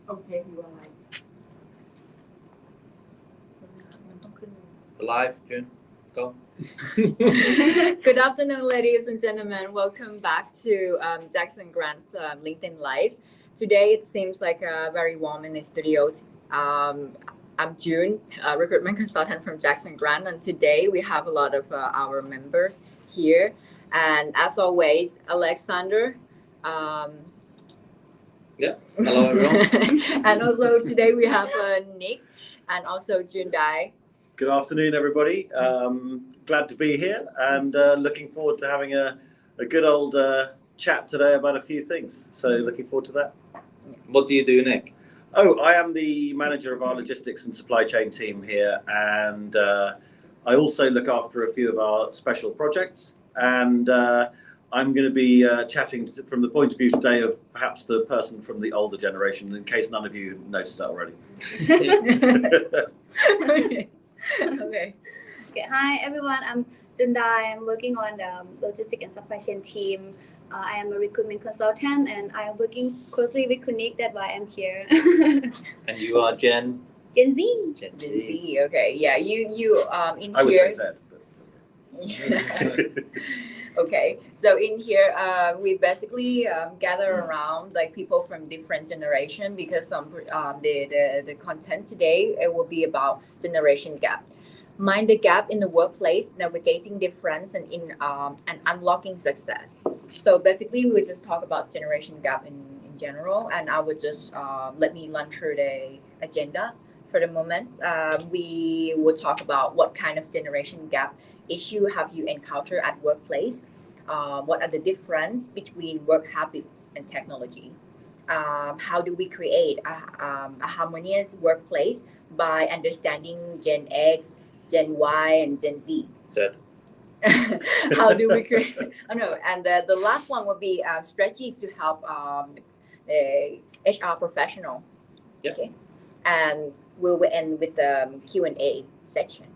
Okay, you are like Live, June. Go. Good afternoon, ladies and gentlemen. Welcome back to Jackson Grant LinkedIn Live. Today it seems like very warm in the studio. I'm June, a recruitment consultant from Jackson Grant, and today we have a lot of our members here. And as always, Alexander. Yeah. Hello, everyone. And also today we have Nick and also June Dai. Good afternoon, everybody. Glad to be here and looking forward to having a good old chat today about a few things. So looking forward to that. What do you do, Nick? Oh, I am the manager of our logistics and supply chain team here, and I also look after a few of our special projects. And I'm going to be chatting from the point of view today of perhaps the person from the older generation, in case none of you noticed that already. Okay. Hi everyone, I'm Jundai. I'm working on the logistics and supply chain team. I am a recruitment consultant and I am working closely with Kunik. That's why I'm here. And you are Gen Z. Gen Z. Okay. Yeah. You in I would here. say Zed. Okay, so in here we basically gather around like people from different generation because the content today it will be about generation gap. Mind the gap in the workplace, navigating difference and unlocking success. So basically we would just talk about generation gap in general, and I would just let me run through the agenda for the moment. We will talk about what kind of generation gap issue have you encountered at workplace? What are the difference between work habits and technology? How do we create a harmonious workplace by understanding Gen X, Gen Y, and Gen Z? Zed. How do we create? Oh no, and the last one will be strategy to help the HR professional. Yep. Okay, and we will end with the Q&A section.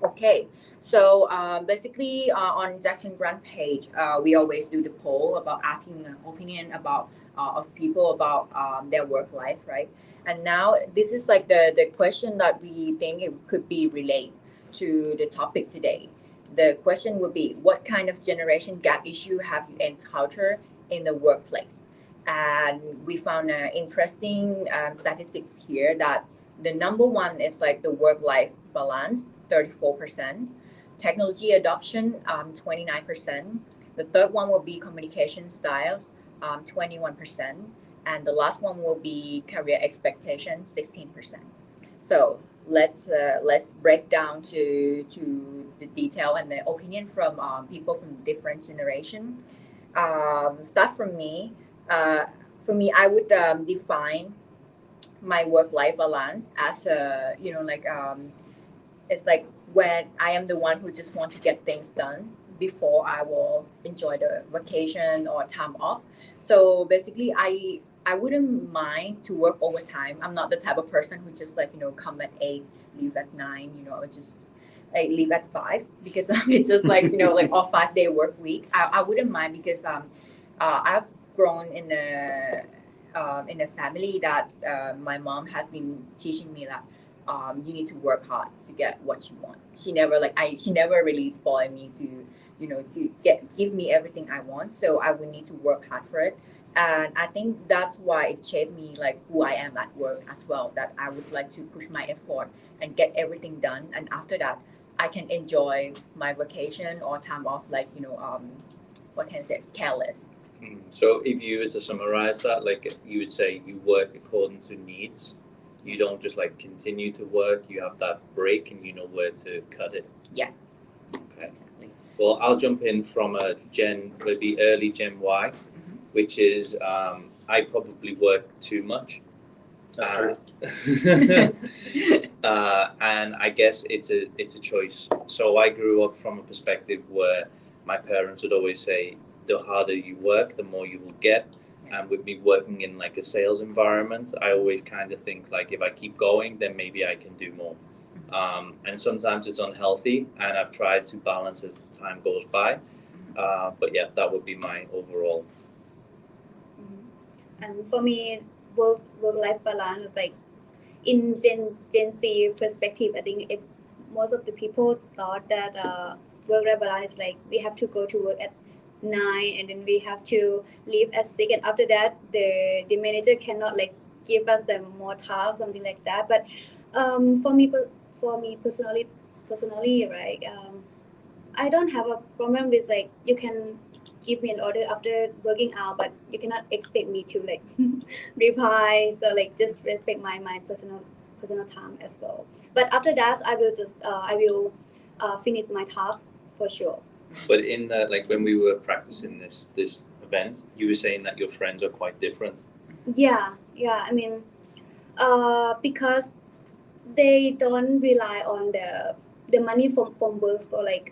Okay, so basically on Jackson Grant page, we always do the poll about asking an opinion about of people about their work life, right? And now this is like the question that we think it could be related to the topic today. The question would be, what kind of generation gap issue have you encountered in the workplace? And we found interesting statistics here that the number one is like the work-life balance, 34%. Technology adoption, 29%. The third one will be communication styles, 21%. And the last one will be career expectations, 16%. So let's break down to the detail and the opinion from people from different generation. Start from me. For me, I would define my work-life balance as a it's like when I am the one who just want to get things done before I will enjoy the vacation or time off. So basically I wouldn't mind to work overtime. I'm not the type of person who just come at 8, leave at 9, or just like leave at 5 because it's just like like a 5-day work week. I wouldn't mind because I've grown in a family that my mom has been teaching me that you need to work hard to get what you want. She never really spoiled me to give me everything I want. So I would need to work hard for it. And I think that's why it shaped me like who I am at work as well, that I would like to push my effort and get everything done. And after that, I can enjoy my vacation or time off, what can I say, careless. So if you were to summarize that, like you would say you work according to needs. You don't just like continue to work, you have that break and you know where to cut it. Yeah. Okay. Exactly. Well, I'll jump in from a maybe early Gen Y, which is I probably work too much. That's true. And I guess it's a choice. So I grew up from a perspective where my parents would always say, the harder you work, the more you will get. And with me working in like a sales environment, I always kind of think like if I keep going, then maybe I can do more. And sometimes it's unhealthy, and I've tried to balance as time goes by. But yeah, that would be my overall. And for me, work life balance is like in Gen Z perspective. I think most of the people thought that work life balance is like we have to go to work at 9 and then we have to leave at 6, and after that the manager cannot like give us the more tasks, something like that. But for me personally, right, I don't have a problem with like you can give me an order after working out, but you cannot expect me to like reply. So like just respect my personal time as well. But after that, I will finish my tasks for sure. But in the like when we were practicing this event, you were saying that your friends are quite different. Yeah. I mean, because they don't rely on the money from work for like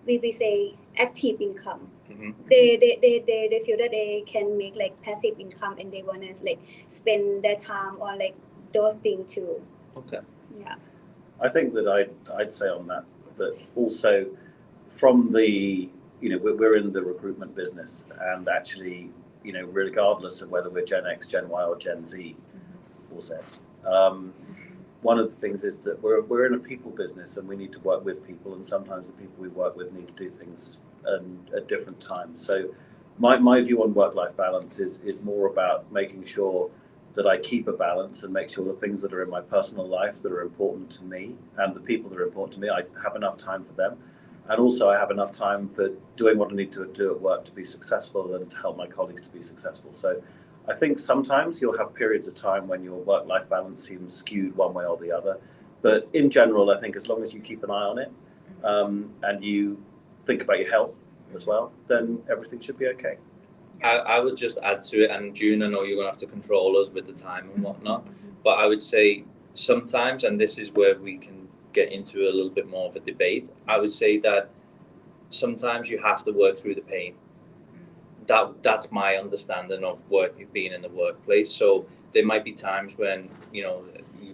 we say active income. Mm-hmm. They feel that they can make like passive income and they want to like spend their time on like those things too. Okay. Yeah. I think that I'd say on that also from the we're in the recruitment business, and actually regardless of whether we're Gen X, Gen Y, or Gen Z or Z, one of the things is that we're in a people business and we need to work with people, and sometimes the people we work with need to do things at different times. So my view on work-life balance is more about making sure that I keep a balance and make sure the things that are in my personal life that are important to me and the people that are important to me, I have enough time for them. And also I have enough time for doing what I need to do at work to be successful and to help my colleagues to be successful. So I think sometimes you'll have periods of time when your work-life balance seems skewed one way or the other. But in general, I think as long as you keep an eye on it and you think about your health as well, then everything should be okay. I would just add to it, and June, I know you're going to have to control us with the time and whatnot, but I would say sometimes, and this is where we can get into a little bit more of a debate, I would say that sometimes you have to work through the pain. That's my understanding of being in the workplace. So there might be times when, you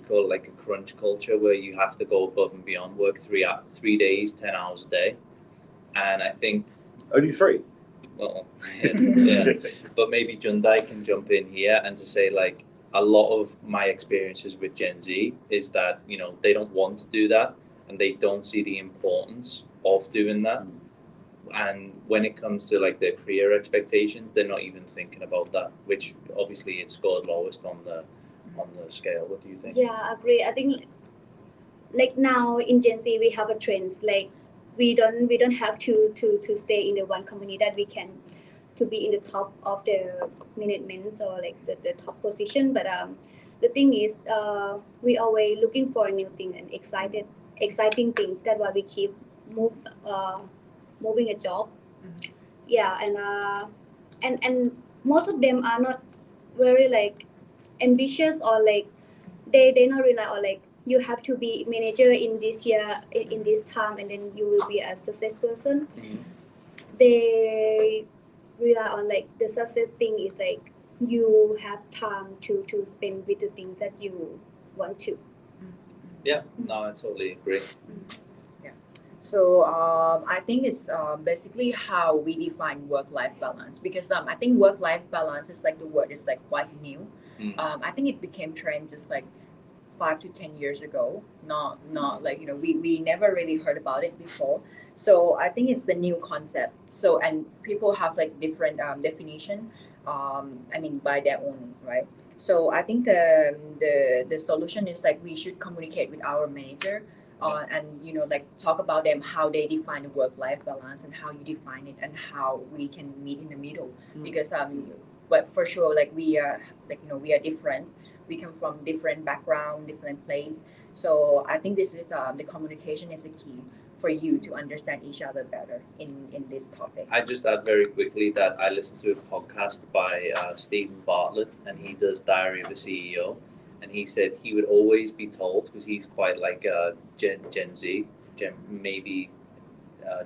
call it like a crunch culture where you have to go above and beyond, work 3 days, 10 hours a day. And I think... Only 3? Well, yeah. But maybe Jundai can jump in here and to say like a lot of my experiences with Gen Z is that they don't want to do that and they don't see the importance of doing that. And when it comes to like their career expectations, they're not even thinking about that, which obviously it scored lowest on the scale. What do you think? Yeah, I agree. I think like now in Gen Z we have a trend like we don't have to stay in the one company that we can to be in the top of the management or like the top position. But the thing is we always looking for a new thing and exciting things. That's why we keep moving a job. Yeah, and most of them are not very like ambitious or like they not rely on like you have to be manager in this year in this time and then you will be a success person. They rely on like the success thing is like you have time to spend with the things that you want to. Yeah, no, I totally agree. So I think it's basically how we define work-life balance, because I think work-life balance is like the word is like quite new. I think it became trend just like 5 to 10 years ago. Not like we never really heard about it before. So I think it's the new concept. So and people have like different definition. I mean by their own, right? So I think the solution is like we should communicate with our manager. And like talk about them how they define the work-life balance and how you define it and how we can meet in the middle, because but for sure like we are like we are different, we come from different background, different place. So I think this is the communication is the key for you to understand each other better in this topic. I just add very quickly that I listened to a podcast by Stephen Bartlett, and he does Diary of a CEO. And he said he would always be told, because he's quite like Gen Z, maybe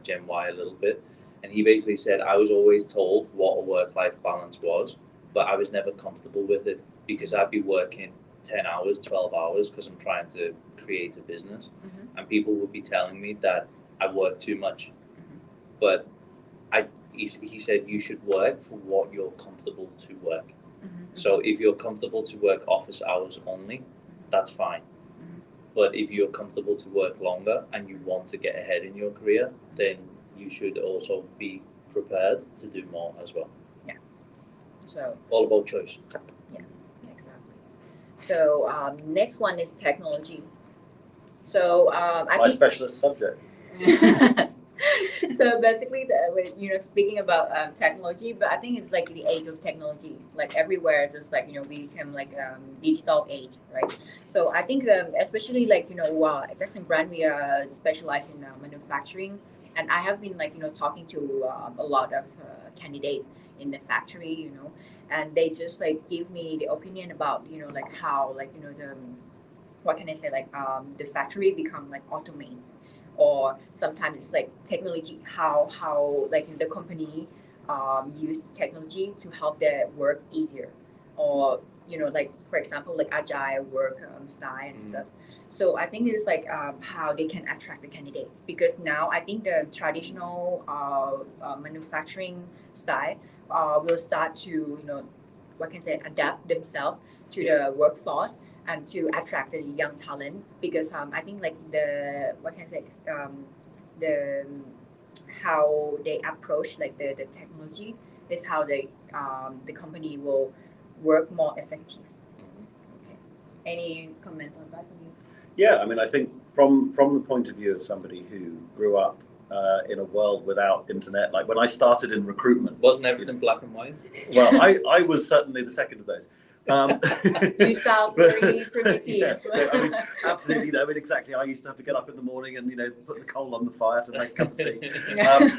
Gen Y a little bit. And he basically said, I was always told what a work-life balance was, but I was never comfortable with it because I'd be working 10 hours, 12 hours because I'm trying to create a business. And people would be telling me that I work too much. But he said you should work for what you're comfortable to work. So if you're comfortable to work office hours only, that's fine. But if you're comfortable to work longer and you want to get ahead in your career, then you should also be prepared to do more as well. So All about choice. exactly. So next one is technology. So I My think specialist subject. so basically, speaking about technology, but I think it's like the age of technology. Like everywhere, it's just like we become like digital age, right? So I think especially like just in brand, we are specialized in manufacturing, and I have been like talking to a lot of candidates in the factory, and they just like give me the opinion about like how like the what can I say like the factory become like automate, or sometimes it's like technology how like the company use technology to help their work easier, or like for example like agile work style and stuff. So I think it's like how they can attract the candidates, because now I think the traditional manufacturing style will start to what can I say adapt themselves to the workforce and to attract the young talent, because I think like the what can I say the how they approach like the technology is how the company will work more effective. Okay. Any comment on that? Yeah, I mean, I think from the point of view of somebody who grew up in a world without internet, like when I started in recruitment, Wasn't everything black and white? well, I was certainly the second of those. You sound very primitive. Yeah, no, I mean, absolutely. No, I mean, exactly. I used to have to get up in the morning and put the coal on the fire to make a cup of tea. No,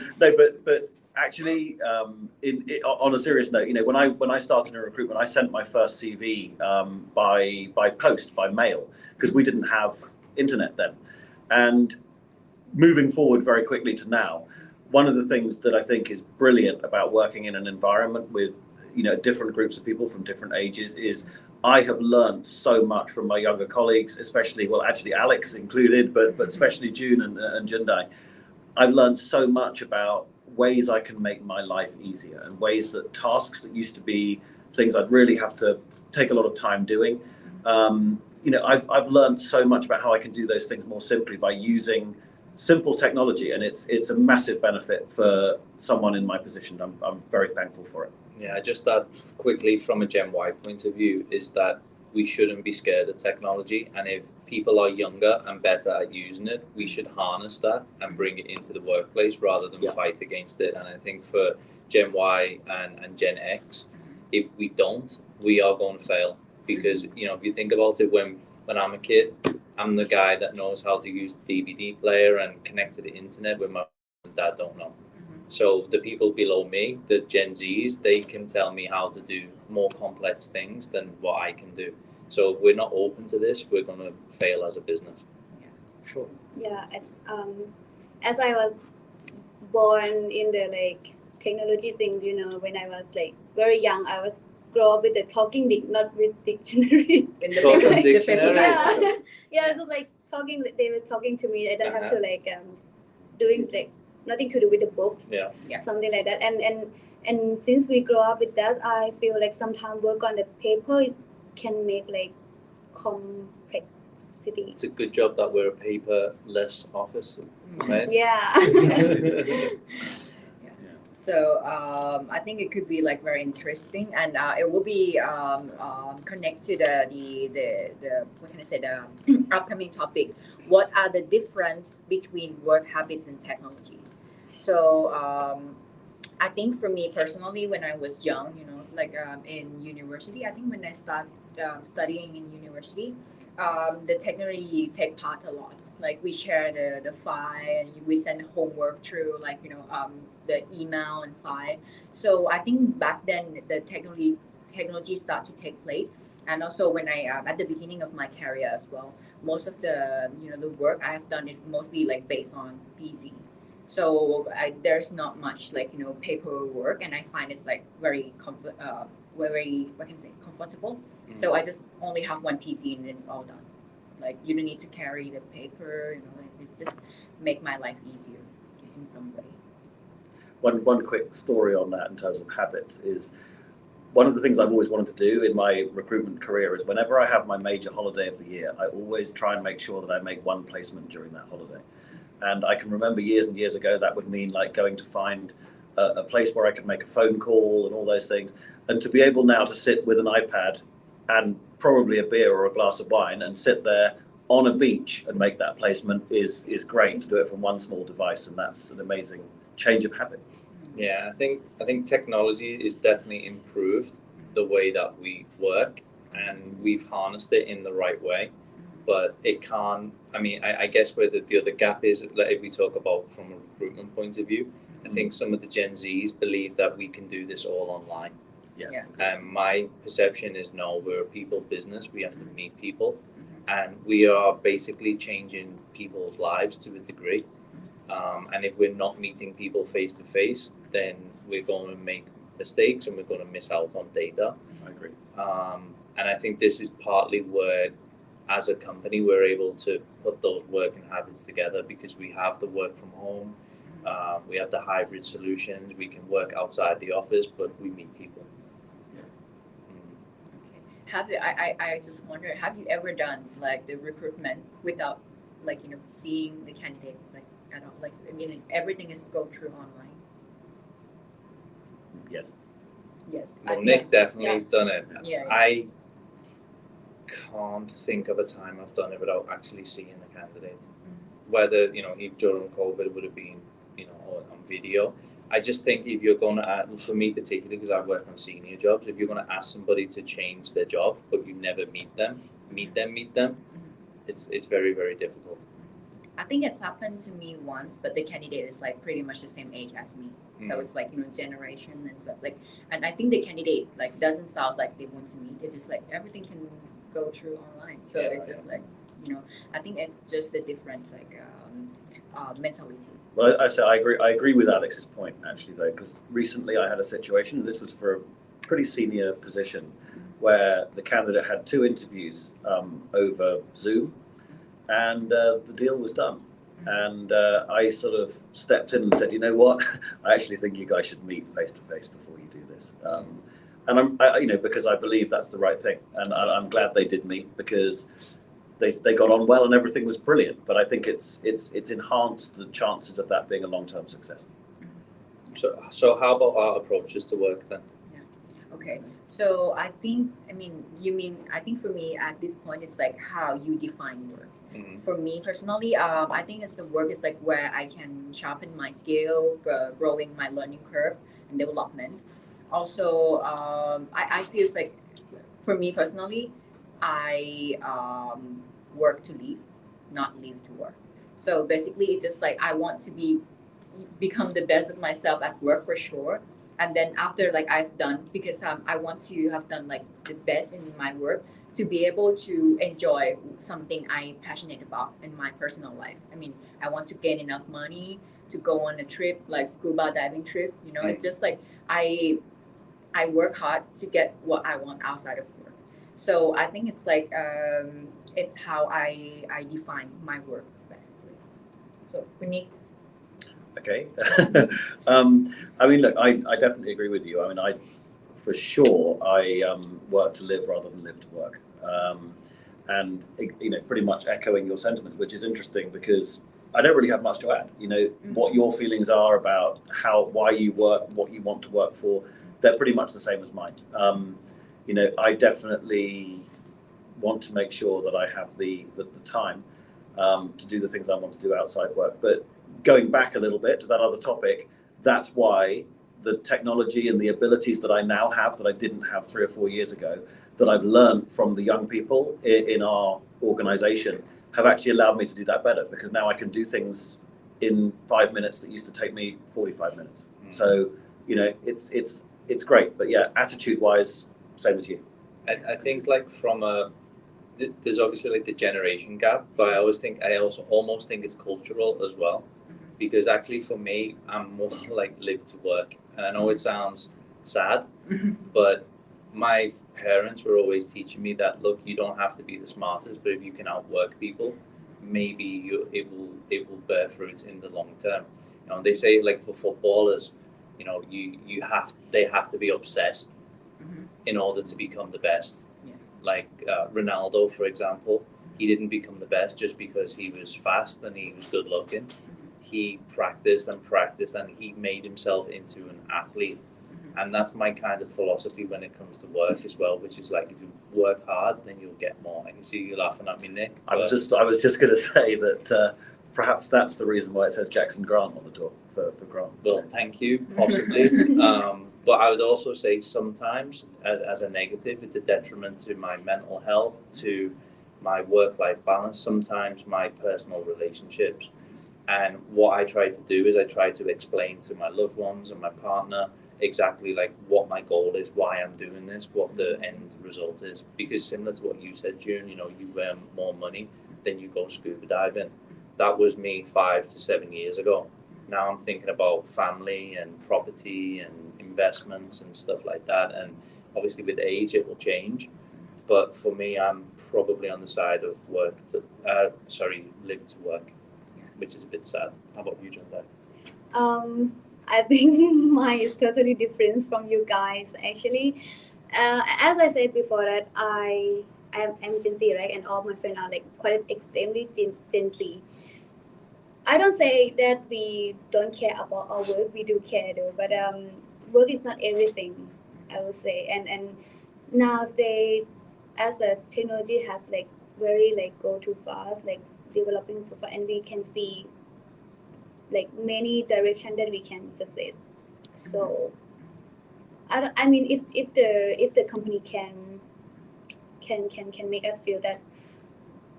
but actually, on a serious note, when I started in recruitment, I sent my first CV by post, by mail, because we didn't have internet then. And moving forward very quickly to now, one of the things that I think is brilliant about working in an environment with different groups of people from different ages is I have learned so much from my younger colleagues, especially, well, actually Alex included, but especially June and Jundai. I've learned so much about ways I can make my life easier, and ways that tasks that used to be things I'd really have to take a lot of time doing. I've learned so much about how I can do those things more simply by using simple technology, and it's a massive benefit for someone in my position. I'm very thankful for it. Yeah, just that quickly from a Gen Y point of view is that we shouldn't be scared of technology, and if people are younger and better at using it, we should harness that and bring it into the workplace rather than fight against it. And I think for Gen Y and Gen X, if we don't, we are going to fail, because if you think about it, when I'm a kid, I'm the guy that knows how to use the DVD player and connect to the internet when my mom and dad don't know. So the people below me, the Gen Zs, they can tell me how to do more complex things than what I can do. So if we're not open to this, we're going to fail as a business. Yeah, sure. Yeah, as I was born in the like technology thing, when I was like very young, I was grow up with the talking not with dictionary. in the Talking paper, dictionary. Yeah, so like talking, they were talking to me. I don't have to like doing like nothing to do with the books, something like that. And since we grow up with that, I feel like sometimes work on the paper can make like complexity. It's a good job that we're a paperless office, right? Yeah. So I think it could be like very interesting, and it will be connected to the what can I say the upcoming topic. What are the difference between work habits and technology? So I think for me personally, when I was young, like in university, I think when I started studying in university, the technology take part a lot. Like we share the file, and we send homework through like the email and file. So I think back then the technology start to take place, and also when I at the beginning of my career as well, most of the the work I have done is mostly like based on PC. So there's not much like paperwork, and I find it's like very very what can I say comfortable. So I just only have one PC and it's all done. Like you don't need to carry the paper, like it's just make my life easier in some way. One quick story on that in terms of habits is one of the things I've always wanted to do in my recruitment career is whenever I have my major holiday of the year, I always try and make sure that I make one placement during that holiday. And I can remember years and years ago, that would mean like going to find a place where I could make a phone call and all those things. And to be able now to sit with an iPad and probably a beer or a glass of wine and sit there on a beach and make that placement is great, to do it from one small device. And that's an amazing change of habit. Yeah, I think technology is definitely improved the way that we work, and we've harnessed it in the right way. But it can't. I mean, I guess where the other gap is, like if we talk about from a recruitment point of view, I think some of the Gen Zs believe that we can do this all online. Yeah. And my perception is no, we're a people business. We have to meet people, and we are basically changing people's lives to a degree. And if we're not meeting people face to face, then we're going to make mistakes and we're going to miss out on data. I agree. And I think this is partly where, as a company, we're able to put those working habits together, because we have the work from home, we have the hybrid solutions, we can work outside the office, but we meet people. Okay. I just wonder, have you ever done like the recruitment without like, seeing the candidates like at all? Like, I mean, everything is go through online. Yes. Yes. Well, Nick definitely yeah. has done it. Yeah. I can't think of a time I've done it without actually seeing the candidate. Whether, if during COVID it would have been, on video. I just think if you're going to, for me particularly, because I work on senior jobs, if you're going to ask somebody to change their job, but you never meet them, it's very, very difficult. I think it's happened to me once, but the candidate is like pretty much the same age as me. So it's like, generation and stuff like, and I think the candidate like doesn't sound like they want to meet. It's just like everything can go through online. So it's just like, I think it's just the difference, like mentality. Well, I agree with Alex's point actually though, because recently I had a situation, this was for a pretty senior position, where the candidate had 2 interviews over Zoom, and the deal was done. And I sort of stepped in and said, you know what, I actually think you guys should meet face to face before you do this. And because I believe that's the right thing, and I'm glad they did meet, because they got on well and everything was brilliant. But I think it's enhanced the chances of that being a long-term success. So how about our approaches to work then? Okay, so I think for me at this point, it's like how you define work. For me personally, I think it's the work is like where I can sharpen my skill, growing my learning curve and development. Also, I feel like for me personally, I work to live, not live to work. So basically, it's just like I want to become the best of myself at work for sure. And then after like I've done, because I want to have done like the best in my work, to be able to enjoy something I'm passionate about in my personal life. I mean, I want to gain enough money to go on a trip, like scuba diving trip. It's just like I work hard to get what I want outside of work. So I think it's like it's how I define my work basically. So Nick. Okay. I mean, look, I definitely agree with you. I mean, for sure, I work to live rather than live to work. And, pretty much echoing your sentiment, which is interesting because I don't really have much to add. What your feelings are about why you work, what you want to work for, they're pretty much the same as mine. I definitely want to make sure that I have the time to do the things I want to do outside work. But going back a little bit to that other topic, that's why the technology and the abilities that I now have that I didn't have 3 or 4 years ago, that I've learned from the young people in our organization, have actually allowed me to do that better, because now I can do things in 5 minutes that used to take me 45 minutes. So, it's great. But yeah, attitude-wise, same as you. I think like there's obviously like the generation gap, but I also almost think it's cultural as well. Because actually for me, I'm more like live to work. And I know it sounds sad, but my parents were always teaching me that, look, you don't have to be the smartest, but if you can outwork people, maybe it will bear fruit in the long term. They say like for footballers, they have to be obsessed in order to become the best. Yeah. Like Ronaldo, for example, he didn't become the best just because he was fast and he was good looking. He practiced and practiced and he made himself into an athlete. And that's my kind of philosophy when it comes to work as well, which is like if you work hard, then you'll get more. I can see you laughing at me, Nick. I was just going to say that perhaps that's the reason why it says Jackson Grant on the door for Grant. Well, thank you, possibly. But I would also say sometimes, as a negative, it's a detriment to my mental health, to my work-life balance, sometimes my personal relationships. And what I try to do is I try to explain to my loved ones and my partner exactly like what my goal is, why I'm doing this, what the end result is. Because similar to what you said, June, you earn more money, then you go scuba diving. That was me 5 to 7 years ago. Now I'm thinking about family and property and investments and stuff like that. And obviously with age, it will change. But for me, I'm probably on the side of live to work, which is a bit sad. How about you, John? I think mine is totally different from you guys. Actually, as I said before, that I'm Gen Z, right? And all my friends are like quite extremely Gen Z. I don't say that we don't care about our work. We do care though, but work is not everything, I would say. And nowadays, as the technology have like very like go too fast, like developing too fast, and we can see like many directions that we can success. So I mean if the company can make us feel that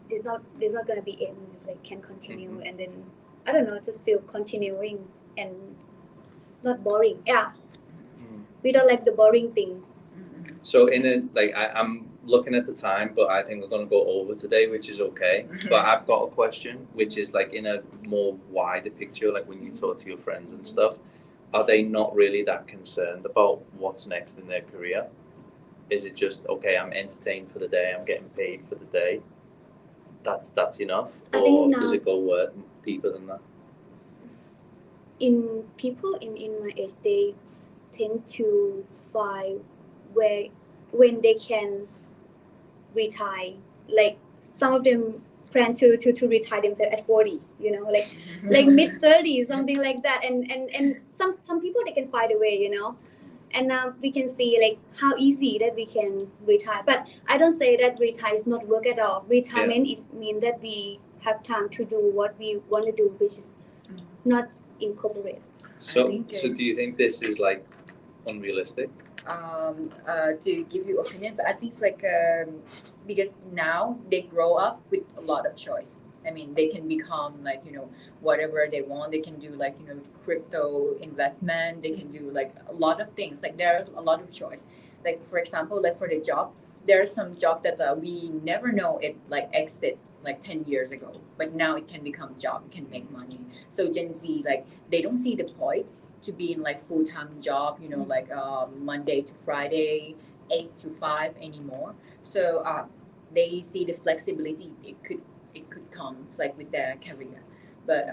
there's not gonna be end, it's like can continue, and then I don't know, just feel continuing and not boring. Yeah, we don't like the boring things. So I'm looking at the time, but I think we're going to go over today, which is okay. But I've got a question, which is like in a more wider picture, like when you talk to your friends and stuff, are they not really that concerned about what's next in their career? Is it just, okay, I'm entertained for the day, I'm getting paid for the day, that's enough? Or does it go deeper than that? In people in my age, they tend to find where when they can retire. Like some of them plan to retire themselves at 40, like mid 30s, something like that. And some people, they can find a way, and now we can see like how easy that we can retire. But I don't say that retire is not work at all. Retirement is mean that we have time to do what we want to do, which is not incorporate. So do you think this is like unrealistic? To give you opinion, but I think it's like because now they grow up with a lot of choice. I mean, they can become like whatever they want. They can do like crypto investment. They can do like a lot of things. Like there's a lot of choice. Like for example, like for the job, there are some job that we never know it like exit like 10 years ago, but now it can become job. It can make money. So Gen Z, like they don't see the point to be in like full-time job, like Monday to Friday, 8 to 5 anymore. So they see the flexibility it could come like with their career. But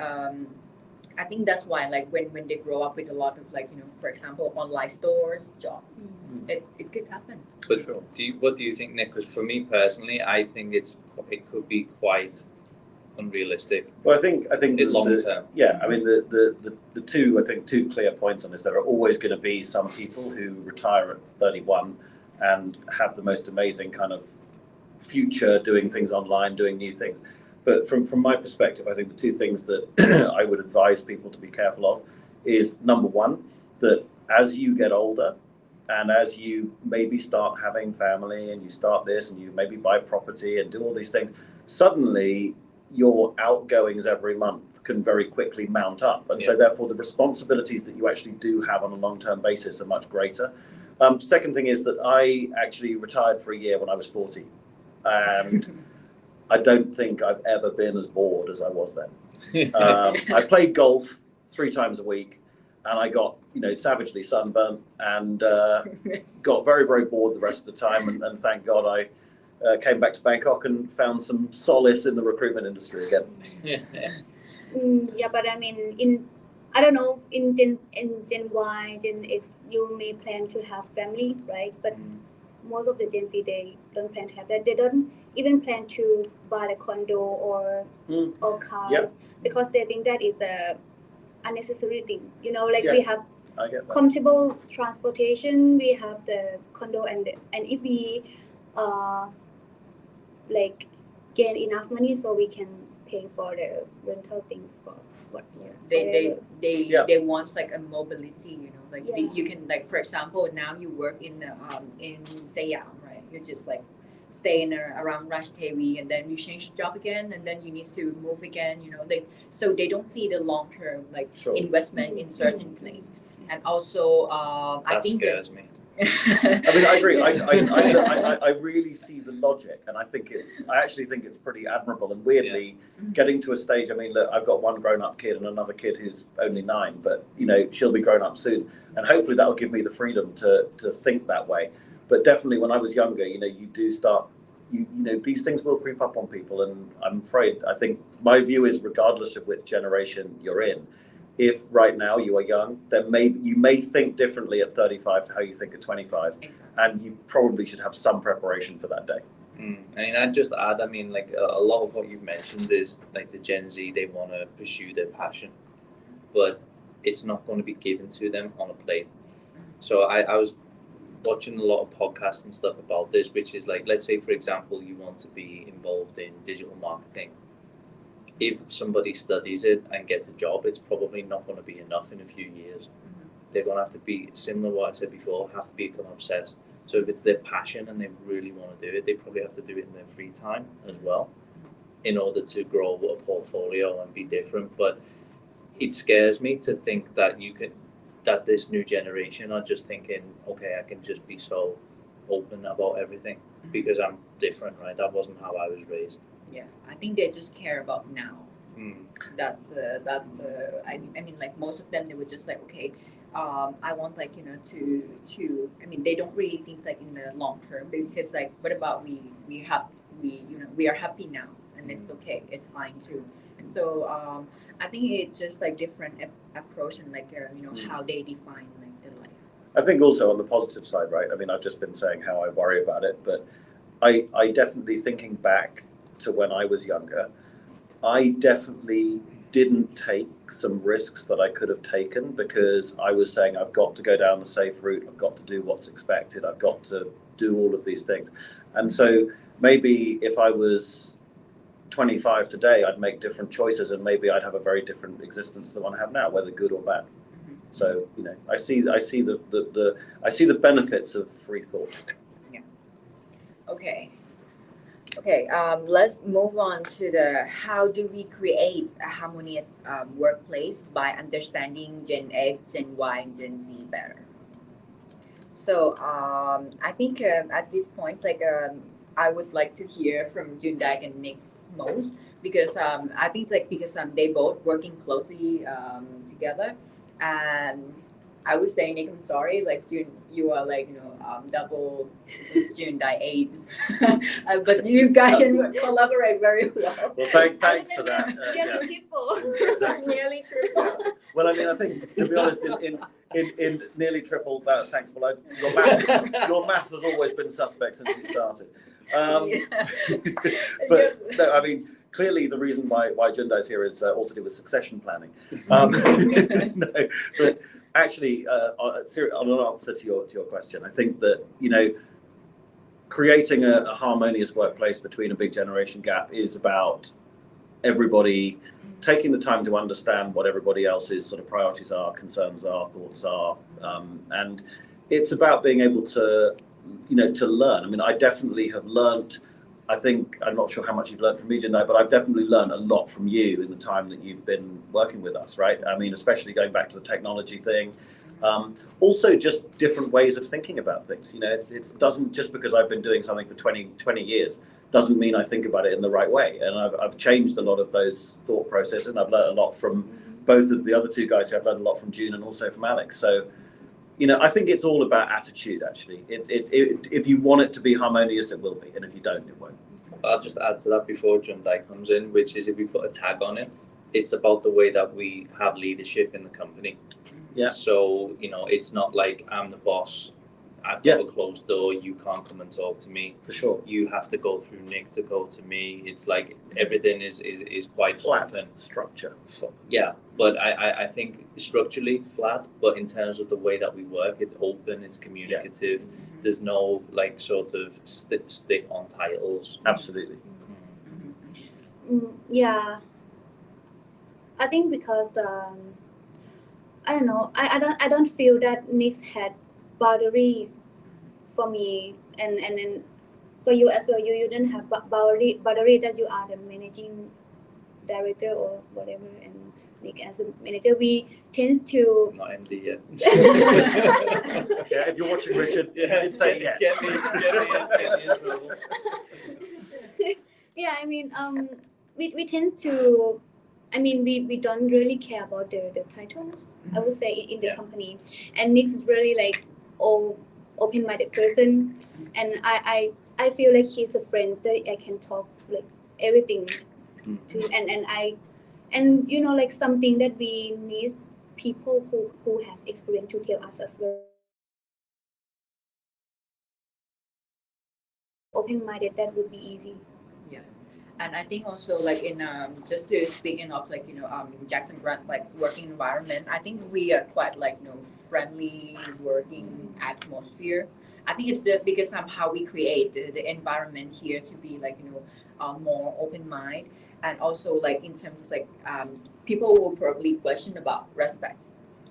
I think that's why like when they grow up with a lot of like for example online stores job, it could happen. But sure. What do you think, Nick? Because for me personally, I think it could be quite unrealistic. Well, I think in long term. Yeah, I mean the two clear points on this. There are always going to be some people who retire at 31 and have the most amazing kind of future doing things online, doing new things. But from my perspective, I think the two things that I would advise people to be careful of is, number one, that as you get older and as you maybe start having family and you start this and you maybe buy property and do all these things, suddenly your outgoings every month can very quickly mount up. And so therefore the responsibilities that you actually do have on a long-term basis are much greater. Second thing is that I actually retired for a year when I was 40. And I don't think I've ever been as bored as I was then. I played golf 3 times a week and I got, savagely sunburnt and got very, very bored the rest of the time. And thank God I came back to Bangkok and found some solace in the recruitment industry again. Yeah, but I mean, I don't know, in Gen Y, Gen X, you may plan to have family, right? But most of the Gen Z, they don't plan to have that. They don't even plan to buy a condo or car Yeah. because they think that is a unnecessary thing. You know, like Yeah. we have I get that. comfortable transportation, we have the condo, and if we like gain enough money, so we can pay for the rental things for what forever. Yeah. They want like a mobility, you know, like Yeah. you can, like, for example, now you work in Siam, right? You just like stay in around Rush TV, and then you change job again, and then you need to move again, you know, like, so they don't see the long term like Sure. investment in certain place. And also I That think scares me. I mean, I agree. I really see the logic, and I actually think it's pretty admirable. And weirdly, getting to a stage. I mean, look, I've got one grown-up kid and another kid who's only 9, but you know, she'll be grown up soon, and hopefully that will give me the freedom to think that way. But definitely, when I was younger, you know, you do start. You know, these things will creep up on people, and I'm afraid. I think my view is, regardless of which generation you're in, if right now you are young, then you may think differently at 35 to how you think at 25, Exactly. and you probably should have some preparation for that day. I mean, I'd just add, I mean, like a lot of what you've mentioned is like the Gen Z, they want to pursue their passion, but it's not going to be given to them on a plate. So I was watching a lot of podcasts and stuff about this, which is like, let's say, for example, you want to be involved in digital marketing. If somebody studies it and gets a job, it's probably not going to be enough in a few years. They're going to have to be, similar to what I said before, have to become obsessed. So if it's their passion and they really want to do it, they probably have to do it in their free time as well in order to grow a portfolio and be different. But it scares me to think that that this new generation are just thinking, okay, I can just be so open about everything because I'm different, right? That wasn't how I was raised. Yeah, I think they just care about now. That's I mean, like, most of them, they were just like, okay, I want, like, you know, to I mean, they don't really think like in the long term, because like, what about we you know, we are happy now, and it's okay, it's fine too. And so I think it's just like different approach, and like you know, how they define like the life. I think also on the positive side, right? I mean, I've just been saying how I worry about it, but I definitely, thinking back to when I was younger, I definitely didn't take some risks that I could have taken because I was saying, I've got to go down the safe route, I've got to do what's expected, I've got to do all of these things. And so maybe if I was 25 today, I'd make different choices, and maybe I'd have a very different existence than the one I have now, whether good or bad. So, you know, I see the benefits of free thought. Yeah. Okay. Let's move on to the how do we create a harmonious workplace by understanding Gen X, Gen Y, and Gen Z better. So I think at this point, like, I would like to hear from Jundag and Nick most, because I think, like, because they both working closely together, and I would say, Nick, I'm sorry, like, June, you are like, you know, double Jundag age, but you guys can collaborate very well. Well, thanks for that. Nearly triple. Well, I mean, I think, to be honest, in nearly triple that, thanks. Well, your maths has always been suspect since you started. But no, I mean, clearly the reason why Jundai's here is all to do with succession planning. No, but actually, on an answer to your question, I think that, you know, creating a harmonious workplace between a big generation gap is about everybody taking the time to understand what everybody else's sort of priorities are, concerns are, thoughts are, and it's about being able to, you know, to learn. I mean, I definitely have learned. I think, I'm not sure how much you've learned from me, Jindai, but I've definitely learned a lot from you in the time that you've been working with us, right? I mean, especially going back to the technology thing. Also, just different ways of thinking about things. You know, it doesn't, just because I've been doing something for 20 years, doesn't mean I think about it in the right way. And I've changed a lot of those thought processes, and I've learned a lot from both of the other two guys. I've learned a lot from June and also from Alex. So, you know, I think it's all about attitude, actually. If you want it to be harmonious, it will be. And if you don't, it won't. I'll just add to that before Jundai comes in, which is, if we put a tag on it, it's about the way that we have leadership in the company. Yeah. So, you know, it's not like I'm the boss, I've got a closed door. You can't come and talk to me. For sure. You have to go through Nick to go to me. It's like everything is quite Flat open. structure. Yeah, but I think structurally flat, but in terms of the way that we work, it's open, it's communicative. There's no like sort of stick on titles. Absolutely. Yeah, I think because I don't know. I don't feel that Nix had boundaries for me, and then for you as well. You didn't have boundary that you are the managing director or whatever, and Nick as a manager, we tend to. Not MD yet. Yeah, if you're watching, Richard, Yeah, say yes. Get me in trouble. Yeah, I mean, we tend to. I mean, we don't really care about the title. I would say in the company, and Nick is really like open-minded person, and I feel like he's a friend that I can talk like everything to, and you know, like something that we need people who has experience to tell us as well. Open-minded, that would be easy. Yeah, and I think also like in just to speaking of like Jackson Grant like working environment, I think we are quite like friendly working atmosphere. I think it's because somehow we create the environment here to be like more open mind, and also like in terms of like people will probably question about respect.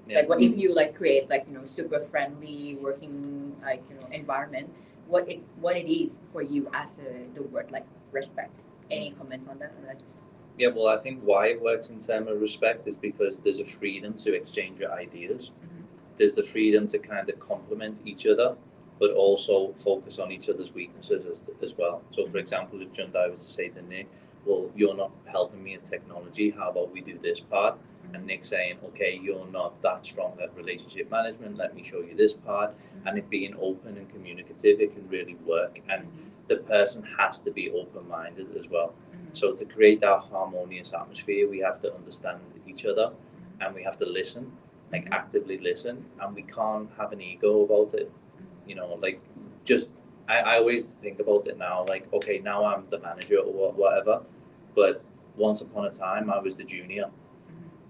Yeah. Like what if you like create like super friendly working like environment, what it is for you as the word like respect. Any comment on that? Yeah, well, I think why it works in terms of respect is because there's a freedom to exchange your ideas. There's the freedom to kind of complement each other, but also focus on each other's weaknesses as well. So, for example, if Jundai was to say to Nick, well, you're not helping me in technology, how about we do this part? And Nick saying, okay, you're not that strong at relationship management, let me show you this part. And it being open and communicative, it can really work. And the person has to be open-minded as well. So to create that harmonious atmosphere, we have to understand each other and we have to listen, like actively listen, and we can't have an ego about it. Like just, I always think about it now, like, okay, now I'm the manager or whatever, but once upon a time I was the junior.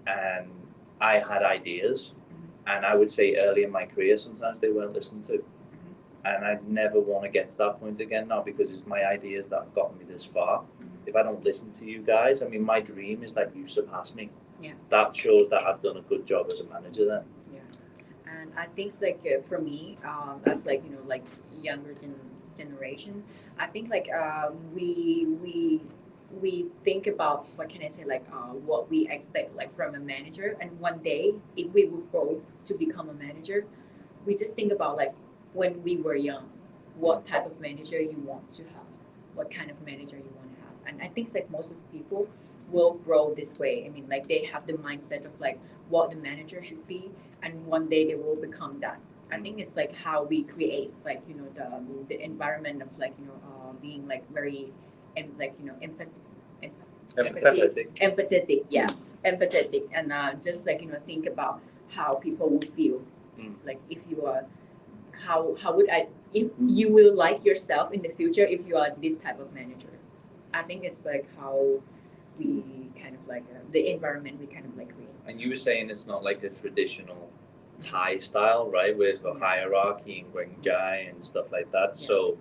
And I had ideas, and I would say early in my career, sometimes they weren't listened to. And I never want to get to that point again now because it's my ideas that have gotten me this far. If I don't listen to you guys, I mean, my dream is that you surpass me. Yeah. That shows that I've done a good job as a manager then. Yeah. And I think like for me, as like like younger generation, I think like we think about what can I say like what we expect like from a manager, and one day if we will grow to become a manager, we just think about like when we were young, what type of manager you want to have, what kind of manager you want to have. And I think like most of the people will grow this way. I mean, like they have the mindset of like what the manager should be, and one day they will become that. I think it's like how we create like the environment of like being like very empathetic, yeah, empathetic, and just like think about how people will feel, like if you are, how would if you will like yourself in the future if you are this type of manager. I think it's like how we kind of like the environment we kind of like create. And you were saying it's not like a traditional Thai style, right, where it's got hierarchy and Gwengjai and stuff like that. Yeah. So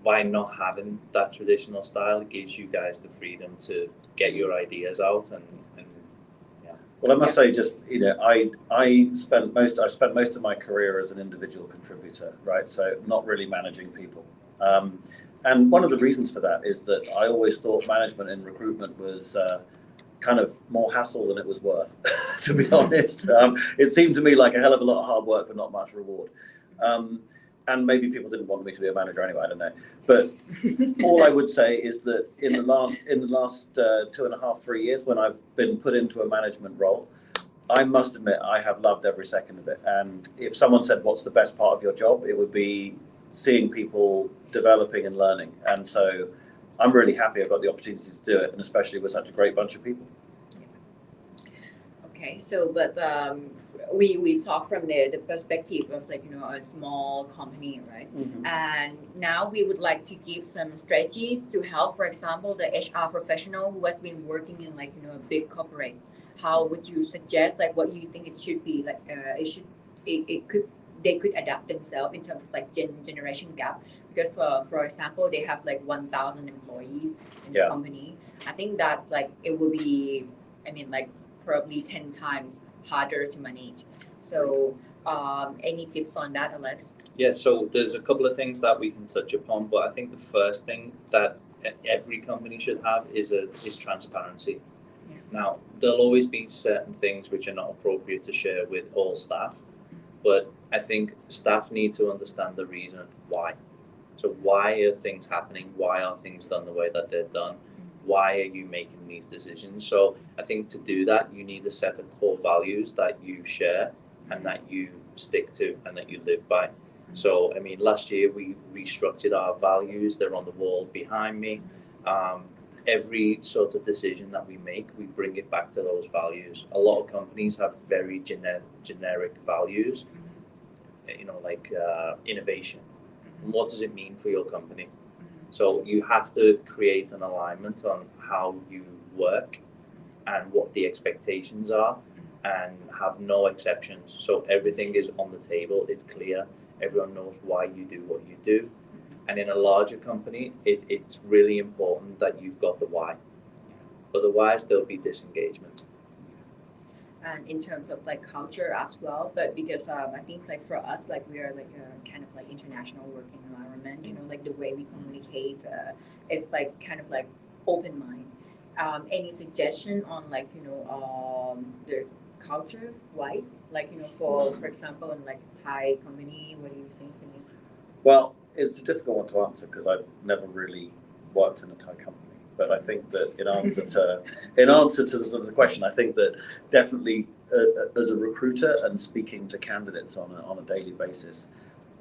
by not having that traditional style, it gives you guys the freedom to get your ideas out and yeah. Well, I must say, just I spent most of my career as an individual contributor, right? So not really managing people. And one of the reasons for that is that I always thought management in recruitment was kind of more hassle than it was worth, to be honest. It seemed to me like a hell of a lot of hard work for not much reward. And maybe people didn't want me to be a manager anyway, I don't know. But all I would say is that in the last 2.5, 3 years, when I've been put into a management role, I must admit I have loved every second of it. And if someone said, what's the best part of your job? It would be seeing people developing and learning. And so I'm really happy I've got the opportunity to do it, and especially with such a great bunch of people. Okay, so but we talk from the perspective of like a small company, right? And now we would like to give some strategies to help, for example, the HR professional who has been working in like a big corporate. How would you suggest like what you think it should be like? It could they could adapt themselves in terms of like generation gap because for example they have like 1,000 employees in the company. I think that like it will be like probably 10 times harder to manage. So any tips on that, Alex? Yeah, so there's a couple of things that we can touch upon, but I think the first thing that every company should have is transparency. Yeah. Now, there'll always be certain things which are not appropriate to share with all staff, but I think staff need to understand the reason why. So why are things happening? Why are things done the way that they're done? Why are you making these decisions? So I think to do that, you need a set of core values that you share and that you stick to and that you live by. So, last year we restructured our values. They're on the wall behind me. Every sort of decision that we make, we bring it back to those values. A lot of companies have very generic values, like innovation. And what does it mean for your company? So you have to create an alignment on how you work and what the expectations are and have no exceptions. So everything is on the table, it's clear, everyone knows why you do what you do. And in a larger company, it's really important that you've got the why. Otherwise, there'll be disengagement. And in terms of like culture as well, but because I think like for us, like we are like a kind of like international working environment, like the way we communicate, it's like kind of like open mind. Any suggestion on like the culture wise, like for example in like a Thai company, what do you think? Well, it's a difficult one to answer because I've never really worked in a Thai company. But I think that in answer to the question, I think that definitely as a recruiter and speaking to candidates on a daily basis,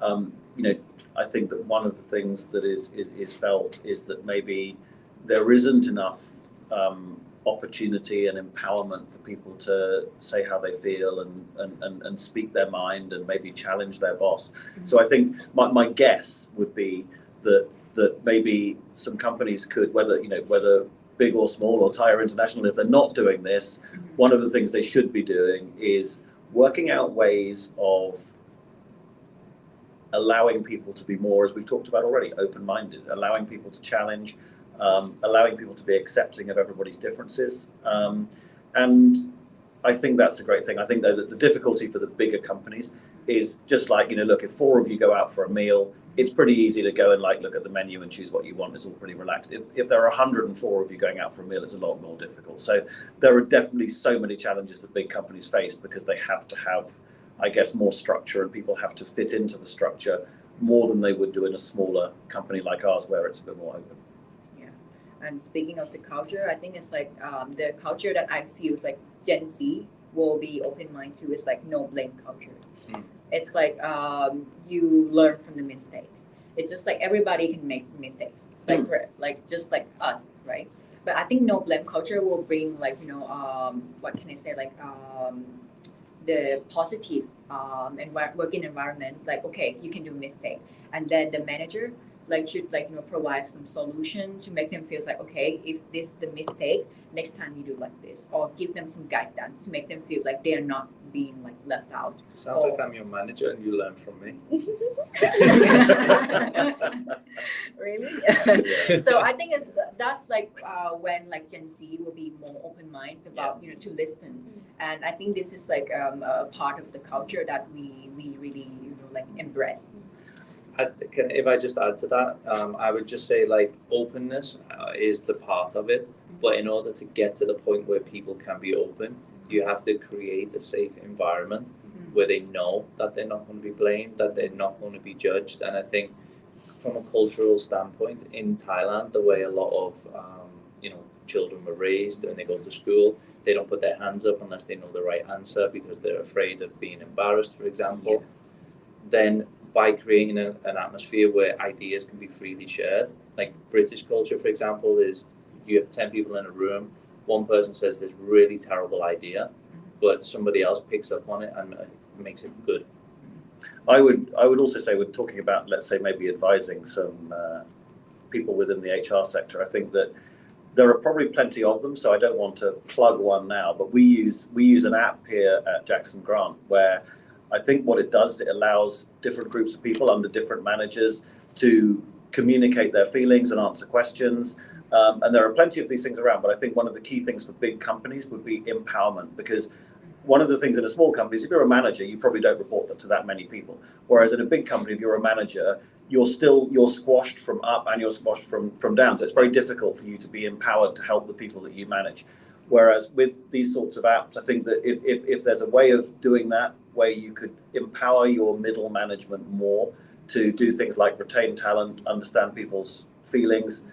I think that one of the things that is felt is that maybe there isn't enough opportunity and empowerment for people to say how they feel and speak their mind and maybe challenge their boss. So I think my guess would be that maybe some companies could, whether big or small or Thai or international, if they're not doing this, one of the things they should be doing is working out ways of allowing people to be more, as we've talked about already, open-minded, allowing people to challenge, allowing people to be accepting of everybody's differences. And I think that's a great thing. I think though that the difficulty for the bigger companies is just like, look, if 4 of you go out for a meal, it's pretty easy to go and like look at the menu and choose what you want. It's all pretty relaxed. If there are 104 of you going out for a meal, it's a lot more difficult. So there are definitely so many challenges that big companies face because they have to have, I guess, more structure, and people have to fit into the structure more than they would do in a smaller company like ours where it's a bit more open. Yeah. And speaking of the culture, I think it's like the culture that I feel is like Gen Z will be open-minded to is like no blame culture. It's like you learn from the mistakes. It's just like everybody can make mistakes, like just like us, right? But I think no blame culture will bring like what can I say, like the positive working environment. Like okay, you can do mistake, and then the manager should provide some solution to make them feel like okay, if this the mistake, next time you do like this, or give them some guidance to make them feel like they are not being like left out. Sounds like I'm your manager and you learn from me. Really? So I think that's like when like Gen Z will be more open-minded about to listen, and I think this is like a part of the culture that we really embrace. If I just add to that, I would just say like openness is the part of it, but in order to get to the point where people can be open, you have to create a safe environment where they know that they're not going to be blamed, that they're not going to be judged. And I think from a cultural standpoint in Thailand, the way a lot of children were raised when they go to school, they don't put their hands up unless they know the right answer because they're afraid of being embarrassed, for example. Then by creating an atmosphere where ideas can be freely shared, like British culture, for example, is you have 10 people in a room, one person says this really terrible idea, but somebody else picks up on it and makes it good. I would also say, we're talking about, let's say, maybe advising some people within the HR sector. I think that there are probably plenty of them, so I don't want to plug one now, but we use an app here at Jackson Grant where I think what it does, it allows different groups of people under different managers to communicate their feelings and answer questions. And there are plenty of these things around, but I think one of the key things for big companies would be empowerment, because one of the things in a small company is, if you're a manager, you probably don't report that to that many people. Whereas in a big company, if you're a manager, you're squashed from up and you're squashed from down. So it's very difficult for you to be empowered to help the people that you manage. Whereas with these sorts of apps, I think that if there's a way of doing that, where you could empower your middle management more to do things like retain talent, understand people's feelings,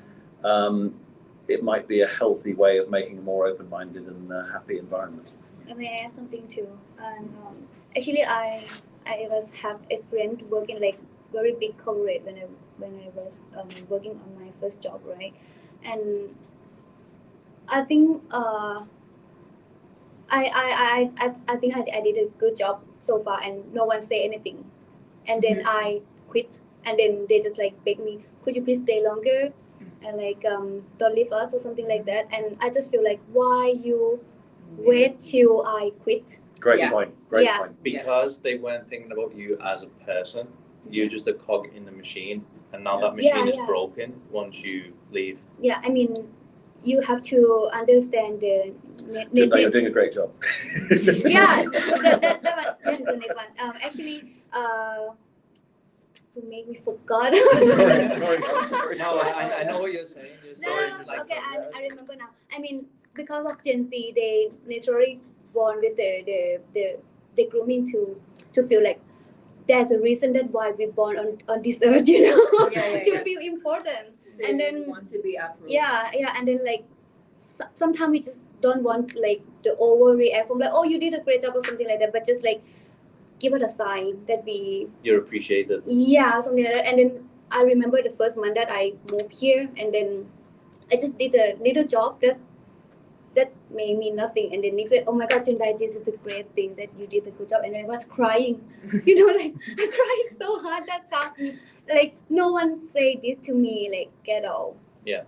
it might be a healthy way of making a more open-minded and happy environment. May I add something too? Actually, I have experience working like very big corporate when I was working on my first job, right? And I think I think I did a good job so far, and no one say anything. And then I quit, and then they just like beg me, could you please stay longer, and like don't leave us or something like that. And I just feel like, why you wait till I quit? Great Yeah. point. Because they weren't thinking about you as a person. You're just a cog in the machine, and now that machine is broken once you leave. Yeah, I mean, you have to understand the No, you're doing a great job. yeah, that is the next one. Actually, to make me forgot. Sorry. No, I know what you're saying. You're sorry. Okay, I remember now. I mean, because of Gen Z, they naturally born with the grooming to feel like there's a reason that why we born on this earth, you know, to feel important. And then wants to be approved. Yeah, and then like sometimes we just don't want like the overreact from like, oh, you did a great job or something like that, but just like give it a sign that you're appreciated. Yeah, something like that. And then I remember the first month that I moved here, and then I just did a little job that made me nothing. And then Nick said, oh my God, Chundai, this is a great thing that you did a good job. And I was crying, you know, like I'm crying so hard that time. Like no one say this to me like at all. Yeah.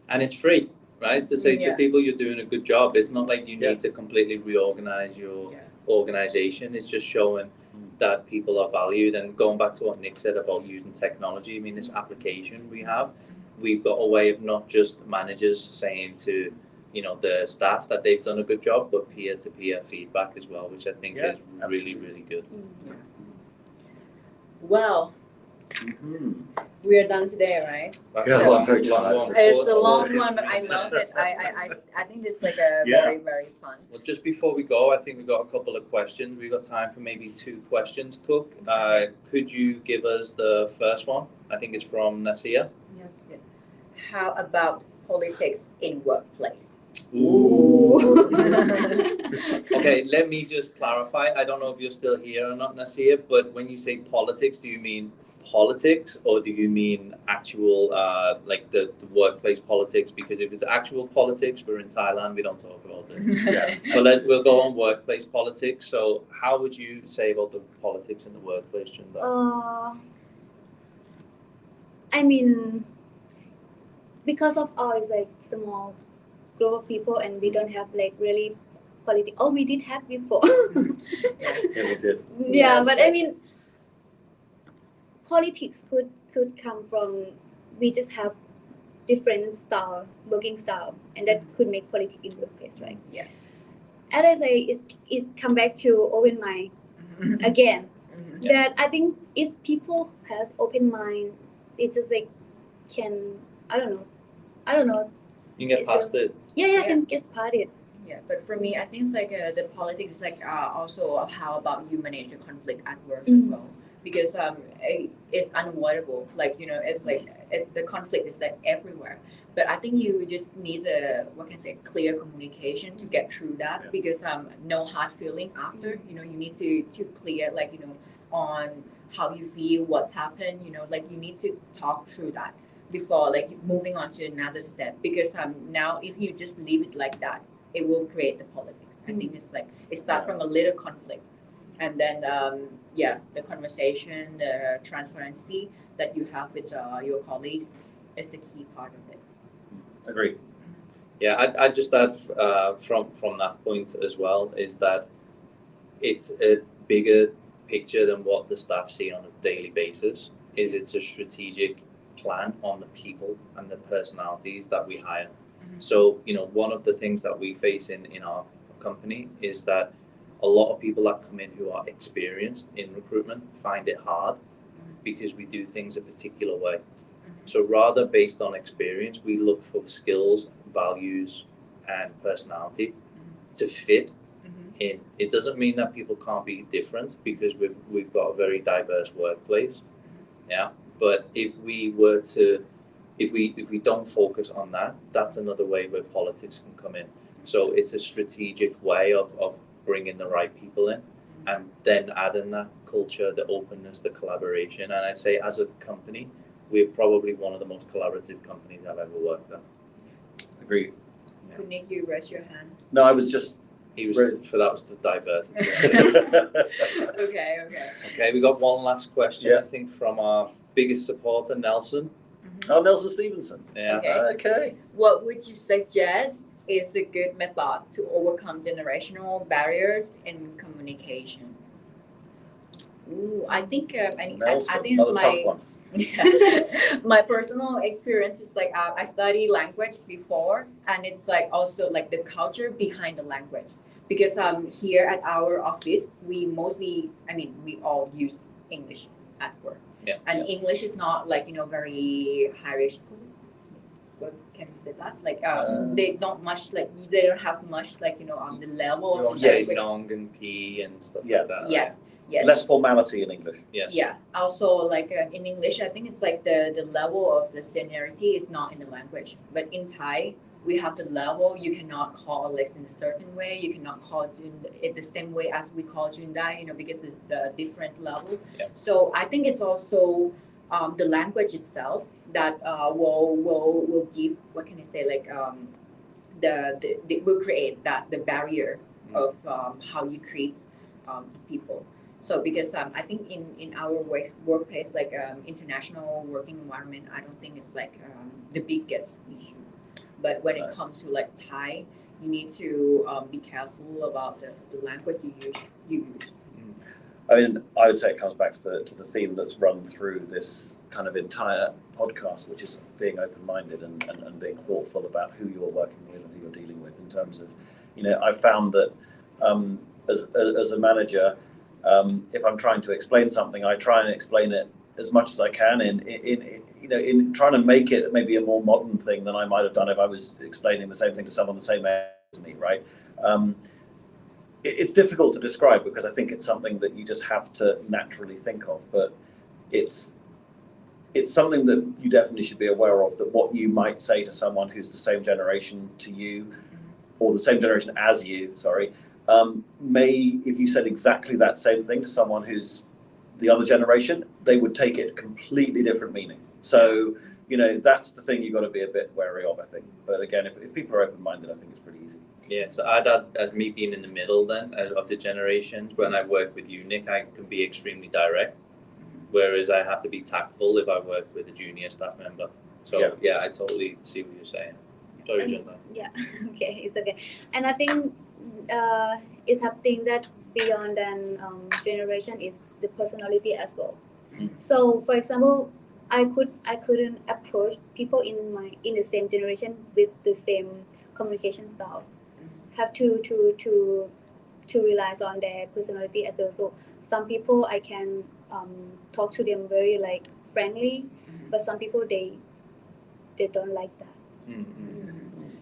And it's free, right? To say to people you're doing a good job. It's not like you need to completely reorganize your organization. It's just showing that people are valued. And going back to what Nick said about using technology, I mean, this application we've got a way of not just managers saying to, you know, the staff that they've done a good job, but peer-to-peer feedback as well, which I think is really, really good. Well, we are done today, right? I'm very tired. It's a long one, but I love it. I think this is like a very, very fun. Well, just before we go, I think we've got a couple of questions. We've got time for maybe 2 questions, Cook. Could you give us the first one? I think it's from Nasia. Yes. How about politics in workplace? Ooh. Okay, let me just clarify. I don't know if you're still here or not, Nasia, but when you say politics, do you mean politics or do you mean actual like the workplace politics? Because if it's actual politics, we're in Thailand, we don't talk about it. But we'll go on workplace politics. So how would you say about the politics in the workplace, Chunda? I mean, because of it's like small group of people, and we don't have like really politics. Oh, we did have before. Yeah, we did. Yeah, but I mean, politics could come from we just have different working style, and that could make politics in workplace, right? Yeah. As I say, it's come back to open mind again. That I think if people has open mind, it's just like I don't know. You can get past it. Yeah, can get past it. Yeah, but for me, I think it's like the politics is like also how about you manage the conflict at work as well, because it's unavoidable. Like, you know, it's like the conflict is like everywhere. But I think you just need clear communication to get through that, because no hard feeling after. You know, you need to clear, like, you know, on how you feel, what's happened. You know, like you need to talk through that before like moving on to another step, because now if you just leave it like that, it will create the politics, I think it's like it starts from a little conflict, and then the conversation, the transparency that you have with your colleagues is the key part of it. Agree. Yeah, I'd just add from that point as well is that it's a bigger picture than what the staff see on a daily basis. It's a strategic plan on the people and the personalities that we hire. So, one of the things that we face in our company is that a lot of people that come in who are experienced in recruitment find it hard because we do things a particular way. So rather based on experience, we look for skills, values, and personality to fit in. It doesn't mean that people can't be different because we've got a very diverse workplace. Yeah. But if we don't focus on that, that's another way where politics can come in. So it's a strategic way of bringing the right people in and then adding that culture, the openness, the collaboration. And I'd say as a company, we're probably one of the most collaborative companies I've ever worked at. Agree. Could Nick, you raise your hand? No, I was just. That was the diversity. Okay. Okay, we got one last question, I think, from our biggest supporter, Nelson. Oh, Nelson Stevenson. Yeah. Okay. What would you suggest is a good method to overcome generational barriers in communication? Ooh, I think Nelson, I think it's another tough one. my personal experience is like I studied language before, and it's like also like the culture behind the language, because here at our office we all use English at work, and English is not like very hierarchical. What can we say that they don't have much on the level of say nong and p and stuff like that. Yes. Yes. Less formality in English. Yes. Yeah. Also, in English, I think it's like the level of the seniority is not in the language, but in Thai, we have the level. You cannot call Alex in a certain way. You cannot call Jun in the same way as we call Jundai, because the different level. Yeah. So I think it's also the language itself that will give, what can I say, the will create the barrier of how you treat the people. So because I think in our workplace, international working environment, I don't think it's the biggest issue. But when it comes to Thai, you need to be careful about the language you use. I mean, I would say it comes back to the theme that's run through this kind of entire podcast, which is being open-minded and being thoughtful about who you're working with and who you're dealing with. In terms of, I've found that as a manager, if I'm trying to explain something, I try and explain it as much as I can in trying to make it maybe a more modern thing than I might have done if I was explaining the same thing to someone the same age as me, right? It's difficult to describe because I think it's something that you just have to naturally think of, but it's something that you definitely should be aware of, that what you might say to someone who's the same generation to you, or the same generation as you, if you said exactly that same thing to someone who's the other generation, they would take it completely different meaning. So, that's the thing you've got to be a bit wary of, I think. But again, if people are open-minded, I think it's pretty easy. Yeah, so I'd add, as me being in the middle then of the generations, when I work with you, Nick, I can be extremely direct, whereas I have to be tactful if I work with a junior staff member. So I totally see what you're saying. Sorry, Junda. Yeah, okay, it's okay. And I think it's something that beyond than generation is the personality as well. So, for example, I couldn't approach people in the same generation with the same communication style. Have to rely on their personality as well. So some people I can talk to them very friendly, but some people they don't like that.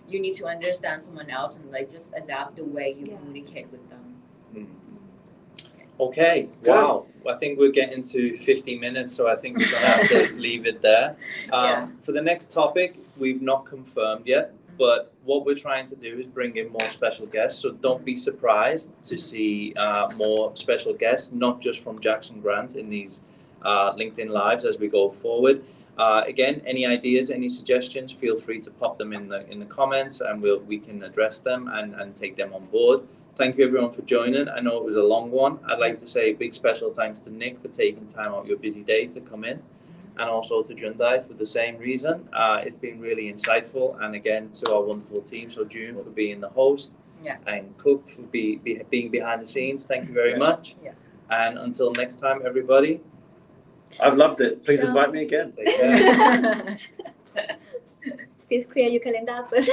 You need to understand someone else and just adapt the way you communicate with them. Okay, wow. I think we're getting to 50 minutes, so I think we're going to have to leave it there. For the next topic, we've not confirmed yet, but what we're trying to do is bring in more special guests, so don't be surprised to see more special guests, not just from Jackson Grant in these LinkedIn Lives as we go forward. Again, any ideas, any suggestions, feel free to pop them in the comments, and we can address them and take them on board. thank you everyone for joining. I know it was a long one. I'd like to say a big special thanks to Nick for taking time out of your busy day to come in, and also to Jundai for the same reason. It's been really insightful, and again to our wonderful team. So June for being the host, and Cook for being behind the scenes. Thank you very much. Yeah. And until next time, everybody. I've loved it. Please invite me again. Take care. Please clear your calendar first.